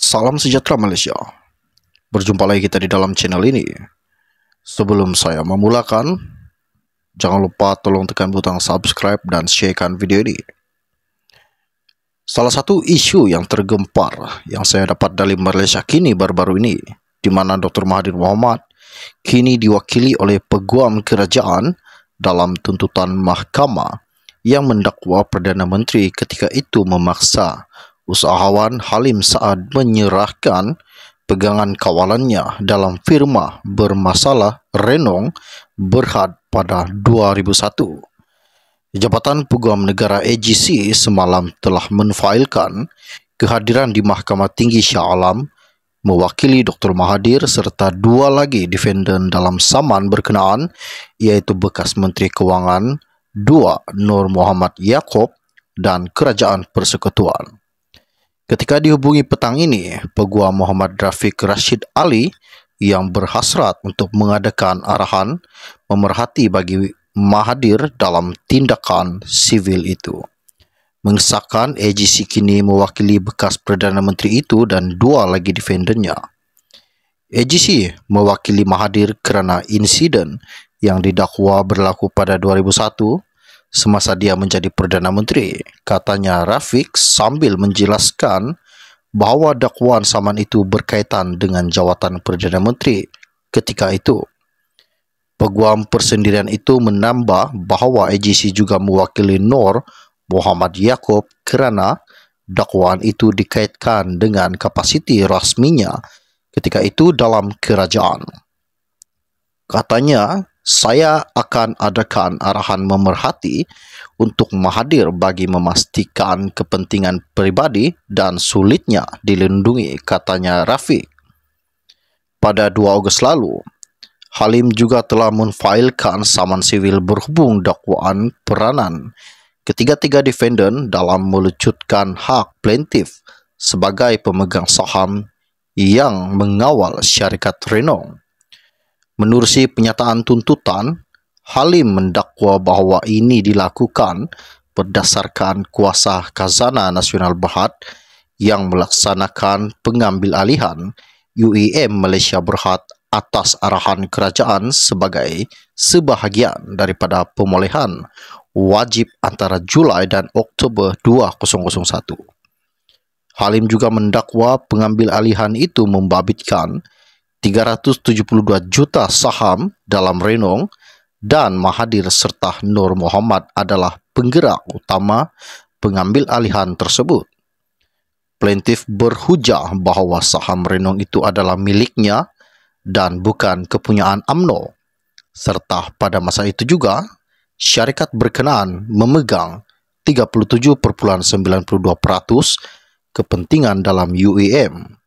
Salam sejahtera Malaysia. Berjumpa lagi kita di dalam channel ini. Sebelum saya memulakan, jangan lupa tolong tekan butang subscribe dan sharekan video ini. Salah satu isu yang tergempar yang saya dapat dari Malaysia kini baru-baru ini, di mana Dr. Mahathir Mohamad kini diwakili oleh peguam kerajaan dalam tuntutan mahkamah yang mendakwa Perdana Menteri ketika itu memaksa usahawan Halim Saad menyerahkan pegangan kawalannya dalam firma bermasalah Renong Berhad pada 2001. Jabatan Peguam Negara AGC semalam telah menfailkan kehadiran di Mahkamah Tinggi Shah Alam mewakili Dr. Mahathir serta dua lagi defendant dalam saman berkenaan, iaitu bekas Menteri Kewangan 2 Nur Muhammad Yaakob dan Kerajaan Persekutuan. Ketika dihubungi petang ini, Peguam Muhammad Rafiq Rashid Ali yang berhasrat untuk mengadakan arahan pemerhati bagi Mahathir dalam tindakan sivil itu, mengesahkan AGC kini mewakili bekas Perdana Menteri itu dan dua lagi defendernya. AGC mewakili Mahathir kerana insiden yang didakwa berlaku pada 2001 semasa dia menjadi Perdana Menteri, katanya Rafiq sambil menjelaskan bahawa dakwaan saman itu berkaitan dengan jawatan Perdana Menteri ketika itu. Peguam persendirian itu menambah bahawa AGC juga mewakili Nur Muhammad Yaakob kerana dakwaan itu dikaitkan dengan kapasiti rasminya ketika itu dalam kerajaan. Katanya, saya akan adakan arahan memerhati untuk Mahathir bagi memastikan kepentingan peribadi dan sulitnya dilindungi, katanya Rafiq. Pada 2 Ogos lalu, Halim juga telah menfailkan saman sivil berhubung dakwaan peranan ketiga-tiga defendant dalam melucutkan hak plaintiff sebagai pemegang saham yang mengawal syarikat Renong. Menerusi penyataan tuntutan, Halim mendakwa bahawa ini dilakukan berdasarkan kuasa Khazanah Nasional Berhad yang melaksanakan pengambil alihan UEM Malaysia Berhad atas arahan kerajaan sebagai sebahagian daripada pemulihan wajib antara Julai dan Oktober 2001. Halim juga mendakwa pengambil alihan itu membabitkan 372 juta saham dalam Renong dan Mahathir serta Nur Muhammad adalah penggerak utama pengambil alihan tersebut. Plaintiff berhujah bahawa saham Renong itu adalah miliknya dan bukan kepunyaan UMNO, serta pada masa itu juga syarikat berkenaan memegang 37.92% kepentingan dalam UEM.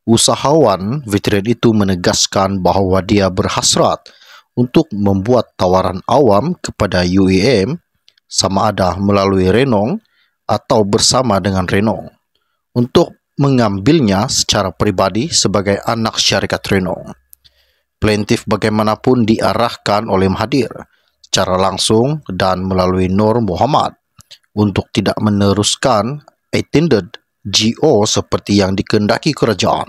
Usahawan veteran itu menegaskan bahawa dia berhasrat untuk membuat tawaran awam kepada UEM sama ada melalui Renong atau bersama dengan Renong untuk mengambilnya secara peribadi sebagai anak syarikat Renong. Plaintiff bagaimanapun diarahkan oleh Mahathir secara langsung dan melalui Nur Muhammad untuk tidak meneruskan attended GO seperti yang dikehendaki kerajaan.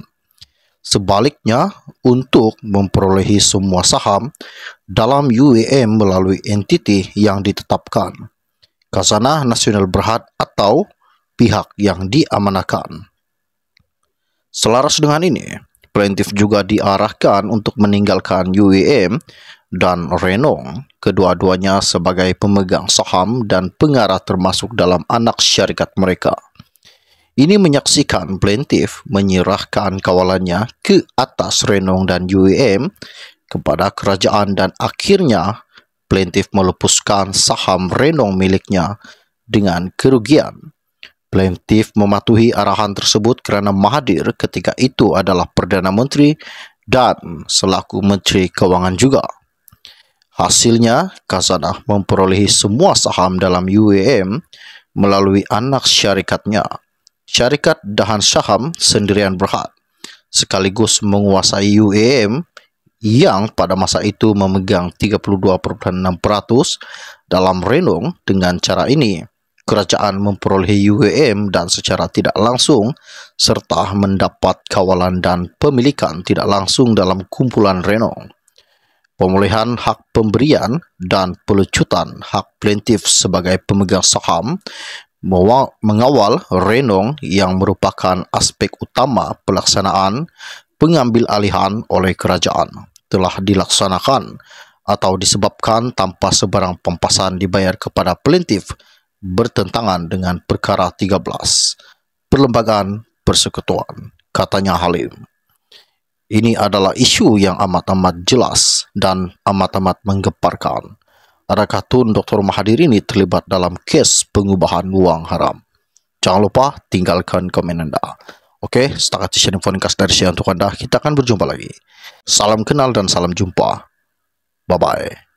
Sebaliknya, untuk memperolehi semua saham dalam UEM melalui entiti yang ditetapkan, Khazanah Nasional Berhad atau pihak yang diamanahkan. Selaras dengan ini, plaintiff juga diarahkan untuk meninggalkan UEM dan Renong, kedua-duanya sebagai pemegang saham dan pengarah termasuk dalam anak syarikat mereka. Ini menyaksikan plaintiff menyerahkan kawalannya ke atas Renong dan UEM kepada kerajaan dan akhirnya plaintiff melepaskan saham Renong miliknya dengan kerugian. Plaintiff mematuhi arahan tersebut kerana Mahathir ketika itu adalah Perdana Menteri dan selaku Menteri Kewangan juga. Hasilnya, Khazanah memperolehi semua saham dalam UEM melalui anak syarikatnya, Syarikat Dahan Syaham Sendirian Berhad, sekaligus menguasai UEM yang pada masa itu memegang 32.6% dalam Renong. Dengan cara ini, kerajaan memperoleh UAM dan secara tidak langsung serta mendapat kawalan dan pemilikan tidak langsung dalam kumpulan renong. Pemulihan hak pemberian dan pelucutan hak plaintif sebagai pemegang saham mengawal renong yang merupakan aspek utama pelaksanaan pengambil alihan oleh kerajaan telah dilaksanakan atau disebabkan tanpa sebarang pampasan dibayar kepada plaintif bertentangan dengan perkara 13 Perlembagaan Persekutuan, katanya Halim. Ini adalah isu yang amat-amat jelas dan amat-amat menggemparkan. Adakah Tun Dr. Mahathir ini terlibat dalam kes pengubahan wang haram? Jangan lupa tinggalkan komen anda. Oke, setakat di channel podcast dari saya untuk anda. Kita akan berjumpa lagi. Salam kenal dan salam jumpa. Bye-bye.